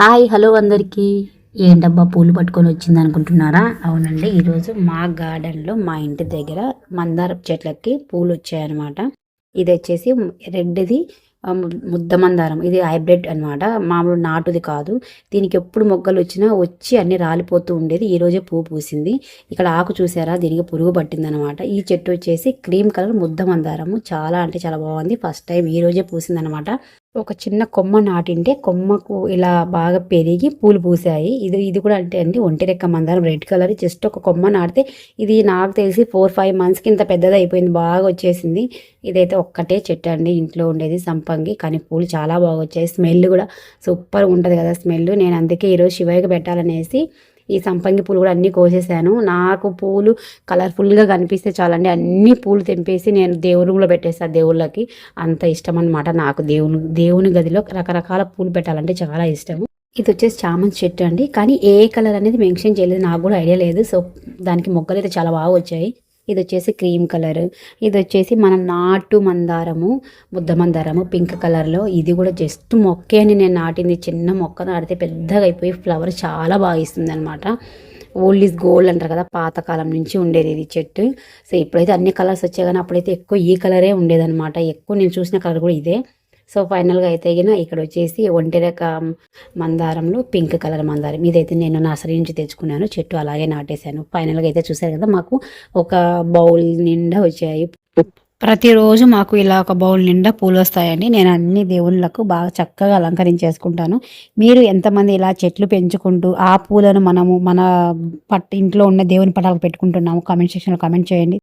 Hi hello అందరికీ. ఏంటబ్బా పూలు పట్టుకొని వచ్చింది అనుకుంటున్నారా? అవునండి, ఈరోజు మా గార్డెన్లో మా ఇంటి దగ్గర మందార చెట్లకి పూలు వచ్చాయన్నమాట. ఇది వచ్చేసి రెడ్ది ముద్ద మందారం. ఇది హైబ్రిడ్ అనమాట, మామూలు నాటుది కాదు. దీనికి ఎప్పుడు మొగ్గలు వచ్చినా వచ్చి అన్ని రాలిపోతూ ఉండేది. ఈరోజే పువ్వు పూసింది. ఇక్కడ ఆకు చూసారా, దీనికి పురుగు పట్టింది అనమాట. ఈ చెట్టు వచ్చేసి క్రీమ్ కలర్ ముద్ద మందారము, చాలా అంటే చాలా బాగుంది. ఫస్ట్ టైం ఈరోజే పూసింది అనమాట. ఒక చిన్న కొమ్మ నాటింటే కొమ్మకు ఇలా బాగా పెరిగి పూలు పూసాయి. ఇది కూడా అంటే అండి ఒంటిరెక్క మందారం రెడ్ కలర్. జస్ట్ ఒక కొమ్మ నాటితే ఇది నాకు తెలిసి 4-5 మంత్స్కి ఇంత పెద్దది అయిపోయింది, బాగా వచ్చేసింది. ఇదైతే ఒక్కటే చెట్టు అండి ఇంట్లో ఉండేది, సంపంగి. కానీ పూలు చాలా బాగా వచ్చాయి. స్మెల్ కూడా సూపర్గా ఉంటుంది కదా స్మెల్. నేను అందుకే ఈరోజు శివయ్యకి పెట్టాలనేసి ఈ సంపంగి పూలు కూడా అన్నీ కోసేసాను. నాకు పూలు కలర్ఫుల్గా కనిపిస్తే చాలండి, అన్ని పూలు తెంపేసి నేను దేవుని కూడా పెట్టేస్తాను. దేవుళ్ళకి అంత ఇష్టం అనమాట నాకు. దేవుని గదిలో రకరకాల పూలు పెట్టాలంటే చాలా ఇష్టము. ఇది వచ్చేసి చామంతి చెట్టు అండి, కానీ ఏ కలర్ అనేది మెన్షన్ చేయలేదు, నాకు కూడా ఐడియా లేదు. సో దానికి మొగ్గలు అయితే చాలా బాగా వచ్చాయి. ఇది వచ్చేసి క్రీమ్ కలర్. ఇది వచ్చేసి మన నాటు మందారము, ముద్ద మందారము పింక్ కలర్లో. ఇది కూడా జస్ట్ మొక్కే అని నేను నాటింది. చిన్న మొక్క నాటితే పెద్దగా అయిపోయి ఫ్లవర్ చాలా బాగా ఇస్తుంది అనమాట. ఓల్డ్ ఈజ్ గోల్డ్ అంటారు కదా, పాతకాలం నుంచి ఉండేది ఇది చెట్టు. సో ఇప్పుడైతే అన్ని కలర్స్ వచ్చాయి, కానీ అప్పుడైతే ఎక్కువ ఈ కలరే ఉండేదన్నమాట. ఎక్కువ నేను చూసిన కలర్ కూడా ఇదే. సో ఫైనల్గా అయితే ఇక్కడ వచ్చేసి ఒంటెరక మందారంలో పింక్ కలర్ మందారం. ఇదైతే నేను నర్సరీ నుంచి తెచ్చుకున్నాను, చెట్టు అలాగే నాటేశాను. ఫైనల్గా అయితే చూసారు కదా, మాకు ఒక బౌల్ నిండా వచ్చాయి. ప్రతిరోజు మాకు ఇలా ఒక బౌల్ నిండా పూలు వస్తాయండి. నేను అన్ని దేవుళ్ళకు బాగా చక్కగా అలంకరించేసుకుంటాను. మీరు ఎంతమంది ఇలా చెట్లు పెంచుకుంటూ ఆ పూలను మనము మన ఇంట్లో ఉన్న దేవుని పటాలకు పెట్టుకుంటున్నాము? కామెంట్ సెక్షన్లో కామెంట్ చేయండి.